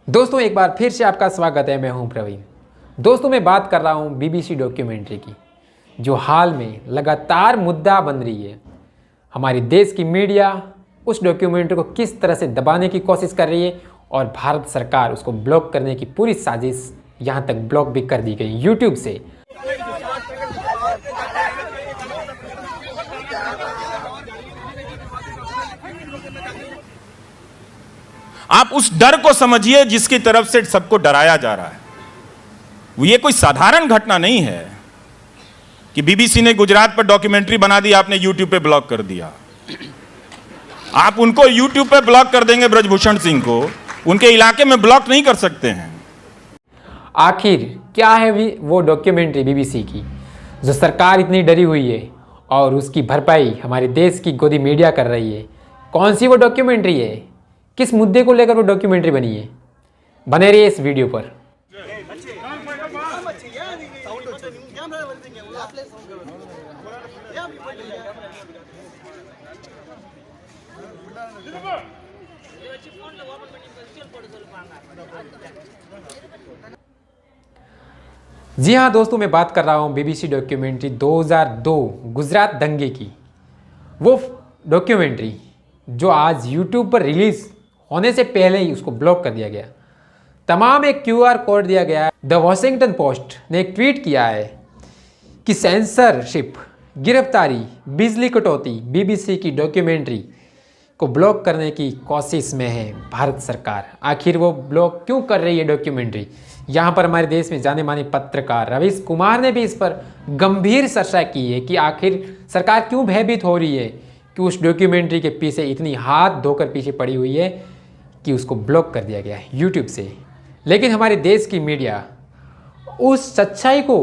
दोस्तों एक बार फिर से आपका स्वागत है। मैं हूं प्रवीण। दोस्तों मैं बात कर रहा हूं बीबीसी डॉक्यूमेंट्री की, जो हाल में लगातार मुद्दा बन रही है। हमारे देश की मीडिया उस डॉक्यूमेंट्री को किस तरह से दबाने की कोशिश कर रही है और भारत सरकार उसको ब्लॉक करने की पूरी साजिश, यहां तक ब्लॉक भी कर दी गई यूट्यूब से। आप उस डर को समझिए जिसकी तरफ से सबको डराया जा रहा है। ये कोई साधारण घटना नहीं है कि बीबीसी ने गुजरात पर डॉक्यूमेंट्री बना दी, आपने यूट्यूब पे ब्लॉक कर दिया। आप उनको यूट्यूब पे ब्लॉक कर देंगे, ब्रजभूषण सिंह को उनके इलाके में ब्लॉक नहीं कर सकते हैं। आखिर क्या है वो डॉक्यूमेंट्री बीबीसी की जो सरकार इतनी डरी हुई है और उसकी भरपाई हमारे देश की गोदी मीडिया कर रही है? कौन सी वो डॉक्यूमेंट्री है? किस मुद्दे को लेकर वो डॉक्यूमेंट्री बनी है? बने रहिए इस वीडियो पर। जी हाँ दोस्तों, मैं बात कर रहा हूँ बीबीसी डॉक्यूमेंट्री 2002 गुजरात दंगे की। वो डॉक्यूमेंट्री जो आज यूट्यूब पर रिलीज होने से पहले ही उसको ब्लॉक कर दिया गया। तमाम एक क्यूआर कोड दिया गया है। द वॉशिंगटन पोस्ट ने एक ट्वीट किया है कि सेंसरशिप, गिरफ्तारी, बिजली कटौती, बीबीसी की डॉक्यूमेंट्री को ब्लॉक करने की कोशिश में है भारत सरकार। आखिर वो ब्लॉक क्यों कर रही है डॉक्यूमेंट्री? यहाँ पर हमारे देश में जाने माने पत्रकार रवीश कुमार ने भी इस पर गंभीर चर्चा की है कि आखिर सरकार क्यों भयभीत हो रही है कि उस डॉक्यूमेंट्री के पीछे इतनी हाथ धोकर पीछे पड़ी हुई है कि उसको ब्लॉक कर दिया गया है यूट्यूब से। लेकिन हमारे देश की मीडिया उस सच्चाई को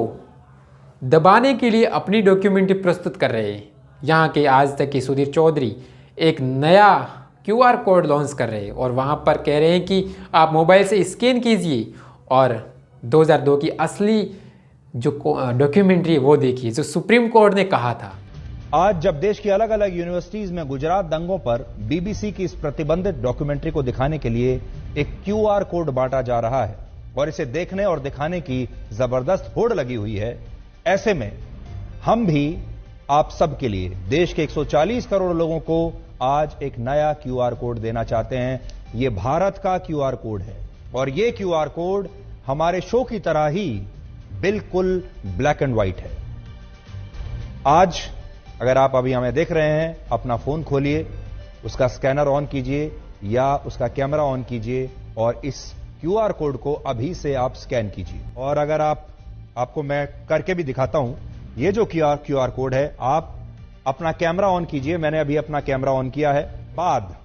दबाने के लिए अपनी डॉक्यूमेंट्री प्रस्तुत कर रहे हैं। यहाँ के आज तक के सुधीर चौधरी एक नया क्यूआर कोड लॉन्च कर रहे हैं और वहाँ पर कह रहे हैं कि आप मोबाइल से स्कैन कीजिए और 2002 की असली जो डॉक्यूमेंट्री है वो देखिए, जो सुप्रीम कोर्ट ने कहा था। आज जब देश की अलग अलग यूनिवर्सिटीज में गुजरात दंगों पर बीबीसी की इस प्रतिबंधित डॉक्यूमेंट्री को दिखाने के लिए एक क्यूआर कोड बांटा जा रहा है और इसे देखने और दिखाने की जबरदस्त होड़ लगी हुई है, ऐसे में हम भी आप सबके लिए, देश के 140 करोड़ लोगों को आज एक नया क्यूआर कोड देना चाहते हैं। ये भारत का क्यूआर कोड है और ये क्यूआर कोड हमारे शो की तरह ही बिल्कुल ब्लैक एंड व्हाइट है। आज अगर आप अभी हमें देख रहे हैं, अपना फोन खोलिए, उसका स्कैनर ऑन कीजिए या उसका कैमरा ऑन कीजिए और इस क्यूआर कोड को अभी से आप स्कैन कीजिए। और अगर आपको मैं करके भी दिखाता हूं, ये जो क्यूआर कोड है, आप अपना कैमरा ऑन कीजिए। मैंने अभी अपना कैमरा ऑन किया है। बाद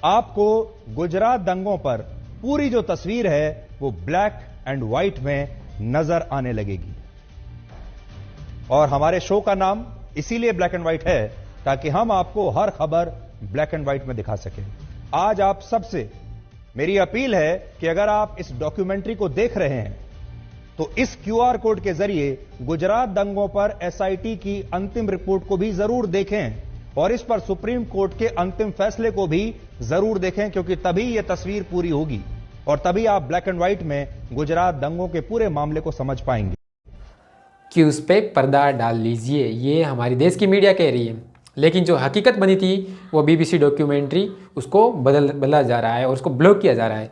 आपको गुजरात दंगों पर पूरी जो तस्वीर है वो ब्लैक एंड व्हाइट में नजर आने लगेगी। और हमारे शो का नाम इसीलिए ब्लैक एंड व्हाइट है ताकि हम आपको हर खबर ब्लैक एंड व्हाइट में दिखा सकें। आज आप सबसे मेरी अपील है कि अगर आप इस डॉक्यूमेंट्री को देख रहे हैं तो इस क्यूआर कोड के जरिए गुजरात दंगों पर एसआईटी की अंतिम रिपोर्ट को भी जरूर देखें और इस पर सुप्रीम कोर्ट के अंतिम फैसले को भी जरूर देखें, क्योंकि तभी यह तस्वीर पूरी होगी और तभी आप ब्लैक एंड व्हाइट में गुजरात दंगों के पूरे मामले को समझ पाएंगे। कि उस पर पर्दा डाल लीजिए, ये हमारी देश की मीडिया कह रही है। लेकिन जो हकीकत बनी थी वो बीबीसी डॉक्यूमेंट्री, उसको बदला जा रहा है और उसको ब्लॉक किया जा रहा है।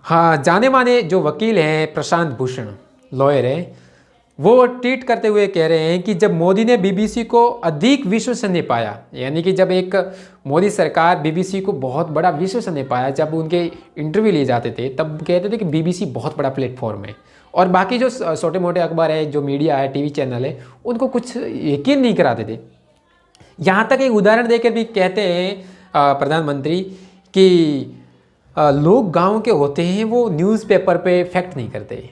हाँ, जाने माने जो वकील हैं प्रशांत भूषण, लॉयर हैं, वो ट्वीट करते हुए कह रहे हैं कि जब मोदी ने बीबीसी को अधिक विश्वसनीय पाया, यानी कि जब एक मोदी सरकार बीबीसी को बहुत बड़ा विश्वसनीय पाया, जब उनके इंटरव्यू लिए जाते थे तब कहते थे कि बीबीसी बहुत बड़ा प्लेटफॉर्म है और बाकी जो छोटे मोटे अखबार है, जो मीडिया है, टीवी चैनल है, उनको कुछ यकीन नहीं कराते थे। यहाँ तक एक उदाहरण देकर भी कहते हैं प्रधानमंत्री कि लोग गांव के होते हैं, वो न्यूज़पेपर पे फैक्ट नहीं करते,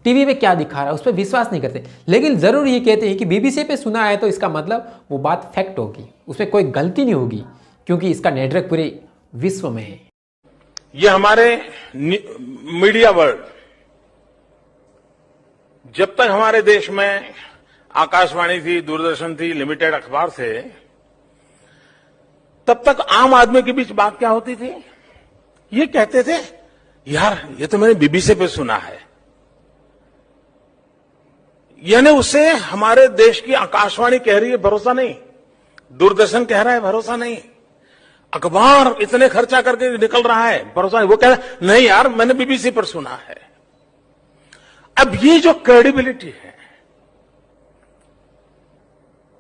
टीवी में क्या दिखा रहा है उस पर विश्वास नहीं करते, लेकिन ज़रूर ये कहते हैं कि बीबीसी पे सुना है तो इसका मतलब वो बात फैक्ट होगी, उसमें कोई गलती नहीं होगी क्योंकि इसका नेटवर्क पूरे विश्व में है। ये हमारे मीडिया वर्ल्ड, जब तक हमारे देश में आकाशवाणी थी, दूरदर्शन थी, लिमिटेड अखबार थे, तब तक आम आदमी के बीच बात क्या होती थी? ये कहते थे यार ये तो मैंने बीबीसी पे सुना है, यानी उससे हमारे देश की आकाशवाणी कह रही है भरोसा नहीं, दूरदर्शन कह रहा है भरोसा नहीं, अखबार इतने खर्चा करके निकल रहा है भरोसा नहीं, वो कह रहा है नहीं यार मैंने बीबीसी पर सुना है। अब ये जो क्रेडिबिलिटी है,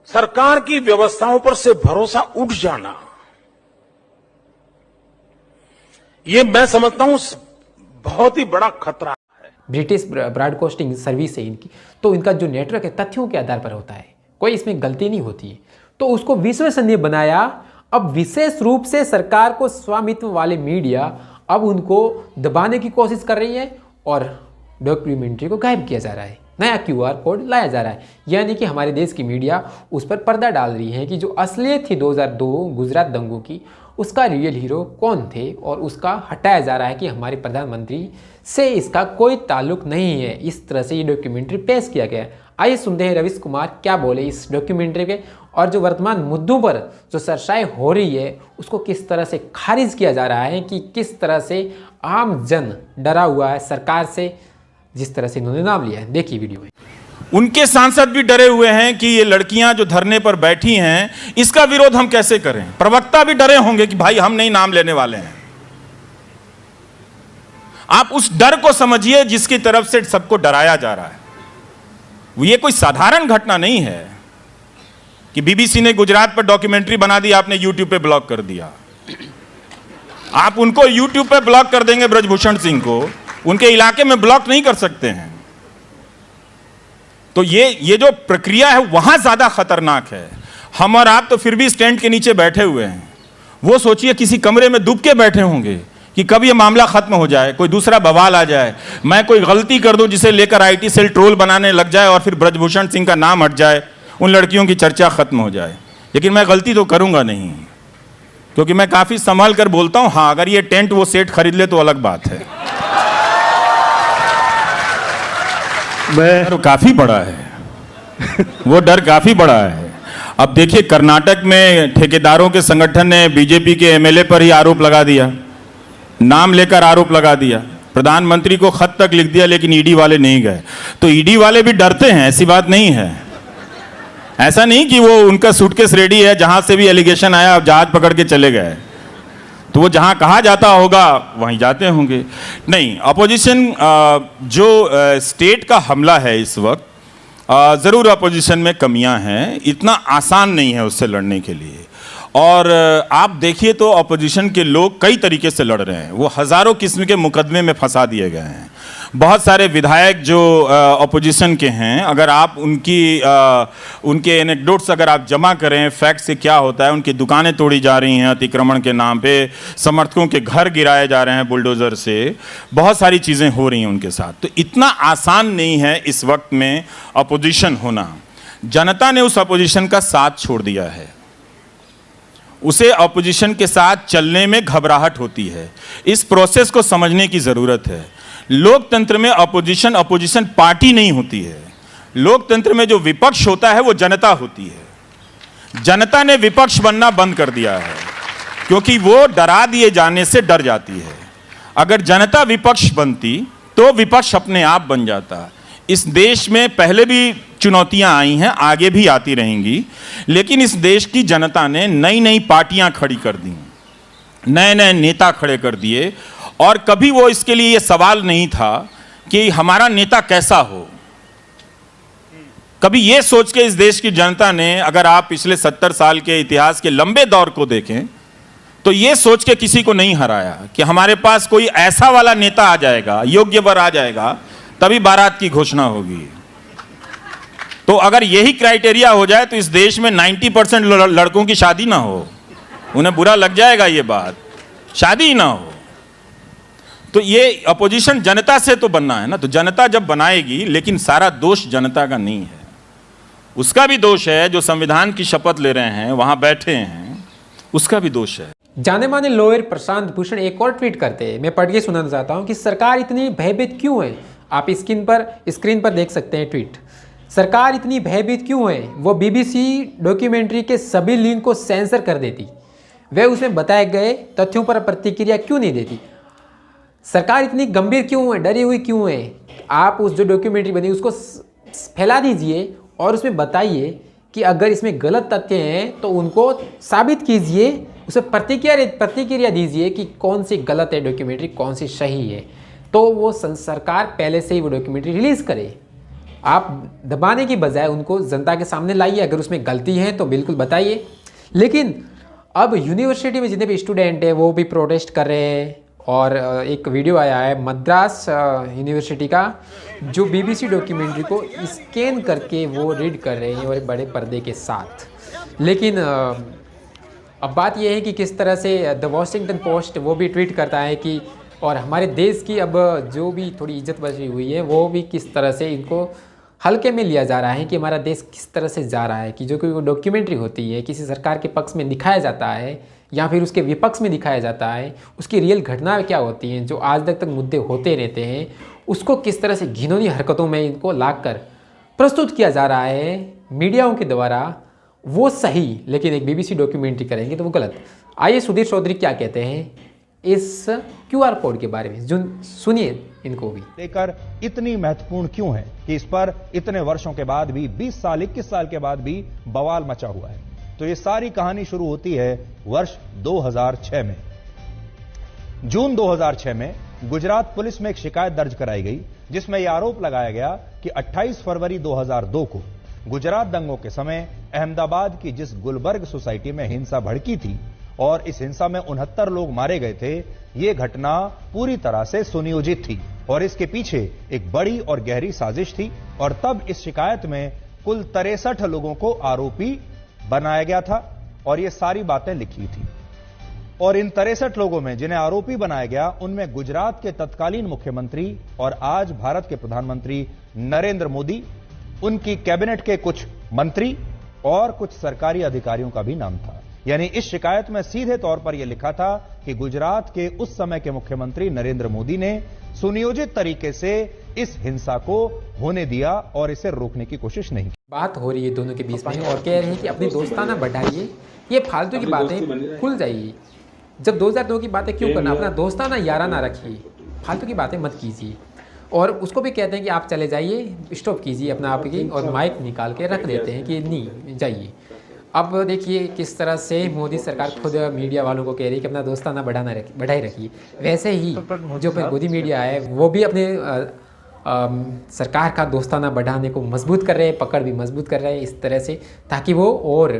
सरकार की व्यवस्थाओं पर से भरोसा उठ जाना, ये मैं समझता हूं बहुत ही बड़ा खतरा है। ब्रिटिश ब्रॉडकास्टिंग सर्विस है इनकी, तो इनका जो नेटवर्क है तथ्यों के आधार पर होता है, कोई इसमें गलती नहीं होती है, तो उसको विश्वसनीय बनाया। अब विशेष रूप से सरकार को स्वामित्व वाले मीडिया अब उनको दबाने की कोशिश कर रही है और डॉक्यूमेंट्री को गायब किया जा रहा है, नया QR कोड लाया जा रहा है, यानी कि हमारे देश की मीडिया उस पर पर्दा डाल रही है कि जो असलियत थी 2002 गुजरात दंगों की, उसका रियल हीरो कौन थे, और उसका हटाया जा रहा है कि हमारे प्रधानमंत्री से इसका कोई ताल्लुक नहीं है। इस तरह से ये डॉक्यूमेंट्री पेश किया गया है। आइए सुनते हैं रवीश कुमार क्या बोले इस डॉक्यूमेंट्री के, और जो वर्तमान मुद्दों पर जो चर्चाएं हो रही है उसको किस तरह से खारिज किया जा रहा है, कि किस तरह से आम जन डरा हुआ है सरकार से, जिस तरह से इन्होंने नाम लिया है। देखिए वीडियो में। उनके सांसद भी डरे हुए हैं कि ये लड़कियां जो धरने पर बैठी हैं इसका विरोध हम कैसे करें। प्रवक्ता भी डरे होंगे कि भाई हम नहीं नाम लेने वाले हैं। आप उस डर को समझिए जिसकी तरफ से सबको डराया जा रहा है। ये कोई साधारण घटना नहीं है कि बीबीसी ने गुजरात पर डॉक्यूमेंट्री बना दी, आपने यूट्यूब पे ब्लॉक कर दिया। आप उनको यूट्यूब पे ब्लॉक कर देंगे, ब्रजभूषण सिंह को उनके इलाके में ब्लॉक नहीं कर सकते हैं। तो ये जो प्रक्रिया है वहां ज्यादा खतरनाक है। हम और आप तो फिर भी स्टैंड के नीचे बैठे हुए हैं, वो सोचिए किसी कमरे में डूब के बैठे होंगे कि कब ये मामला खत्म हो जाए, कोई दूसरा बवाल आ जाए, मैं कोई गलती कर दूं जिसे लेकर IT सेल ट्रोल बनाने लग जाए और फिर ब्रजभूषण सिंह का नाम हट जाए, उन लड़कियों की चर्चा खत्म हो जाए। लेकिन मैं गलती तो करूंगा नहीं, क्योंकि मैं काफी संभाल कर बोलता हूं। हाँ, अगर ये टेंट वो सेट खरीद ले तो अलग बात है। डर काफी बड़ा है वो डर काफी बड़ा है। अब देखिए, कर्नाटक में ठेकेदारों के संगठन ने बीजेपी के MLA पर ही आरोप लगा दिया, नाम लेकर आरोप लगा दिया, प्रधानमंत्री को खत तक लिख दिया, लेकिन ईडी वाले नहीं गए। तो ईडी वाले भी डरते हैं, ऐसी बात नहीं है। ऐसा नहीं कि वो उनका सूटकेस रेडी है, जहां से भी एलिगेशन आया अब जहाज पकड़ के चले गए, तो वो जहां कहा जाता होगा वहीं जाते होंगे। नहीं, अपोजिशन जो स्टेट का हमला है इस वक्त, ज़रूर अपोजिशन में कमियां हैं, इतना आसान नहीं है उससे लड़ने के लिए। और आप देखिए तो अपोजिशन के लोग कई तरीके से लड़ रहे हैं, वो हज़ारों किस्म के मुकदमे में फंसा दिए गए हैं। बहुत सारे विधायक जो अपोजिशन के हैं, अगर आप उनके एनेक्डोट्स अगर आप जमा करें, फैक्ट से क्या होता है, उनकी दुकानें तोड़ी जा रही हैं अतिक्रमण के नाम पे, समर्थकों के घर गिराए जा रहे हैं बुलडोज़र से, बहुत सारी चीज़ें हो रही हैं उनके साथ। तो इतना आसान नहीं है इस वक्त में अपोजिशन होना। जनता ने उस अपोजिशन का साथ छोड़ दिया है, उसे अपोजिशन के साथ चलने में घबराहट होती है। इस प्रोसेस को समझने की ज़रूरत है। लोकतंत्र में अपोजिशन पार्टी नहीं होती है। लोकतंत्र में जो विपक्ष होता है वो जनता होती है। जनता ने विपक्ष बनना बंद कर दिया है, क्योंकि वो डरा दिए जाने से डर जाती है। अगर जनता विपक्ष बनती तो विपक्ष अपने आप बन जाता। इस देश में पहले भी चुनौतियां आई हैं, आगे भी आती रहेंगी, लेकिन इस देश की जनता ने नई नई पार्टियां खड़ी कर दी, नए नए नेता खड़े कर दिए, और कभी वो इसके लिए ये सवाल नहीं था कि हमारा नेता कैसा हो। कभी ये सोच के इस देश की जनता ने, अगर आप पिछले 70 साल के इतिहास के लंबे दौर को देखें, तो ये सोच के किसी को नहीं हराया कि हमारे पास कोई ऐसा वाला नेता आ जाएगा, योग्य वर आ जाएगा, तभी बारात की घोषणा होगी। तो अगर यही क्राइटेरिया हो जाए तो इस देश में 90% लड़कों की शादी ना हो, उन्हें बुरा लग जाएगा ये बात, शादी ही ना हो। तो ये अपोजिशन जनता से तो बनना है ना, तो जनता जब बनाएगी, लेकिन सारा दोष जनता का नहीं है, उसका भी दोष है। जो संविधान की शपथ ले रहे हैं, वहां बैठे हैं, उसका भी दोष है। जाने माने लॉयर प्रशांत भूषण एक और ट्वीट करते हैं, मैं पढ़ के सुनाना चाहता हूं कि सरकार इतनी भयभीत क्यों है। आप स्क्रीन पर देख सकते हैं ट्वीट। सरकार इतनी भयभीत क्यों है? वो BBC डॉक्यूमेंट्री के सभी लिंक को सेंसर कर देती, वह उसमें बताए गए तथ्यों पर प्रतिक्रिया क्यों नहीं देती? सरकार इतनी गंभीर क्यों है, डरी हुई क्यों है? आप उस जो डॉक्यूमेंट्री बनी उसको फैला दीजिए और उसमें बताइए कि अगर इसमें गलत तथ्य हैं तो उनको साबित कीजिए, उसे प्रतिक्रिया दीजिए कि कौन सी गलत है डॉक्यूमेंट्री, कौन सी सही है। तो वो सरकार पहले से ही वो डॉक्यूमेंट्री रिलीज़ करे। आप दबाने की बजाय उनको जनता के सामने लाइए, अगर उसमें गलती है तो बिल्कुल बताइए। लेकिन अब यूनिवर्सिटी में जितने भी स्टूडेंट हैं वो भी प्रोटेस्ट कर रहे हैं और एक वीडियो आया है मद्रास यूनिवर्सिटी का, जो बीबीसी डॉक्यूमेंट्री को स्कैन करके वो रीड कर रहे हैं और बड़े पर्दे के साथ। लेकिन अब बात यह है कि किस तरह से द वॉशिंगटन पोस्ट वो भी ट्वीट करता है कि और हमारे देश की अब जो भी थोड़ी इज्जत बची हुई है वो भी किस तरह से इनको हल्के में लिया जा रहा है कि हमारा देश किस तरह से जा रहा है, कि जो कोई वो डॉक्यूमेंट्री होती है किसी सरकार के पक्ष में दिखाया जाता है या फिर उसके विपक्ष में दिखाया जाता है, उसकी रियल घटनाएं क्या होती हैं जो आज तक मुद्दे होते रहते हैं, उसको किस तरह से घिनौनी हरकतों में इनको लाकर प्रस्तुत किया जा रहा है मीडियाओं के द्वारा, वो सही, लेकिन एक बीबीसी डॉक्यूमेंट्री करेंगे तो वो गलत। आइए सुधीर चौधरी क्या कहते हैं इस क्यूआर कोड के बारे में, जो सुनिए इनको भी। लेकर इतनी महत्वपूर्ण क्यों है कि इस पर इतने वर्षों के बाद भी 20 साल 21 साल के बाद भी बवाल मचा हुआ है। तो ये सारी कहानी शुरू होती है वर्ष 2006 में। जून 2006 में गुजरात पुलिस में एक शिकायत दर्ज कराई गई जिसमें यह आरोप लगाया गया कि 28 फरवरी 2002 को गुजरात दंगों के समय अहमदाबाद की जिस गुलबर्ग सोसाइटी में हिंसा भड़की थी और इस हिंसा में 69 लोग मारे गए थे, यह घटना पूरी तरह से सुनियोजित थी और इसके पीछे एक बड़ी और गहरी साजिश थी। और तब इस शिकायत में कुल 63 लोगों को आरोपी बनाया गया था और ये सारी बातें लिखी थी। और इन 63 लोगों में जिन्हें आरोपी बनाया गया उनमें गुजरात के तत्कालीन मुख्यमंत्री और आज भारत के प्रधानमंत्री नरेंद्र मोदी, उनकी कैबिनेट के कुछ मंत्री और कुछ सरकारी अधिकारियों का भी नाम था। यानी इस शिकायत में सीधे तौर पर यह लिखा था कि गुजरात के उस समय के मुख्यमंत्री नरेंद्र मोदी ने सुनियोजित तरीके से इस हिंसा को होने दिया और इसे रोकने की कोशिश नहीं की। बात हो रही है दोनों के बीच में और कह रहे हैं कि अपनी दोस्ताना बढ़ाइए, ये फालतू की बातें खुल जाइए। जब 2002 की बातें क्यों करना, अपना दोस्ताना याराना रखिए, फालतू की बातें मत कीजिए। और उसको भी कहते हैं कि आप चले जाइए, स्टॉप कीजिए अपना आप की, और माइक निकाल के रख देते हैं कि नहीं जाइए। अब देखिए किस तरह से मोदी सरकार खुद मीडिया वालों को कह रही है कि अपना दोस्ताना बढ़ाए रखिए। वैसे ही जो मोदी मीडिया है वो भी अपने सरकार का दोस्ताना बढ़ाने को मजबूत कर रहे हैं, पकड़ भी मजबूत कर रहे हैं इस तरह से, ताकि वो। और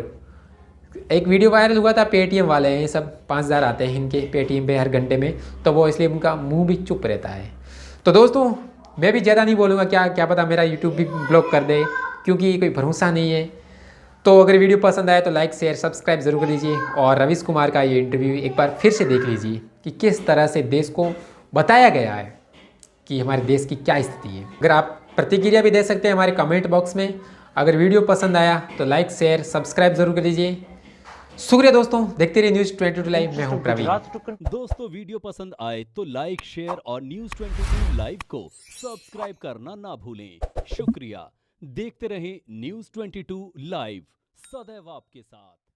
एक वीडियो वायरल हुआ था, पेटीएम वाले हैं सब 5000 आते हैं इनके पेटीएम पे हर घंटे में, तो वो इसलिए उनका मुंह भी चुप रहता है। तो दोस्तों मैं भी ज़्यादा नहीं बोलूँगा, क्या पता मेरा यूट्यूब भी ब्लॉक कर दे, क्योंकि कोई भरोसा नहीं है। तो अगर वीडियो पसंद आए तो लाइक शेयर सब्सक्राइब ज़रूर कर लीजिए और रवीश कुमार का ये इंटरव्यू एक बार फिर से देख लीजिए कि किस तरह से देश को बताया गया है कि हमारे देश की क्या स्थिति है। अगर आप प्रतिक्रिया भी दे सकते हैं हमारे कमेंट बॉक्स में। अगर वीडियो पसंद आया तो लाइक शेयर सब्सक्राइब जरूर कर लीजिए। शुक्रिया दोस्तों, देखते रहिए न्यूज़ 22 लाइव। मैं हूं प्रवीण। दोस्तों वीडियो पसंद आए तो लाइक शेयर और न्यूज़ 22 लाइव को सब्सक्राइब करना ना भूलें। शुक्रिया। देखते रहें न्यूज़ 22 लाइव, सदैव आपके साथ।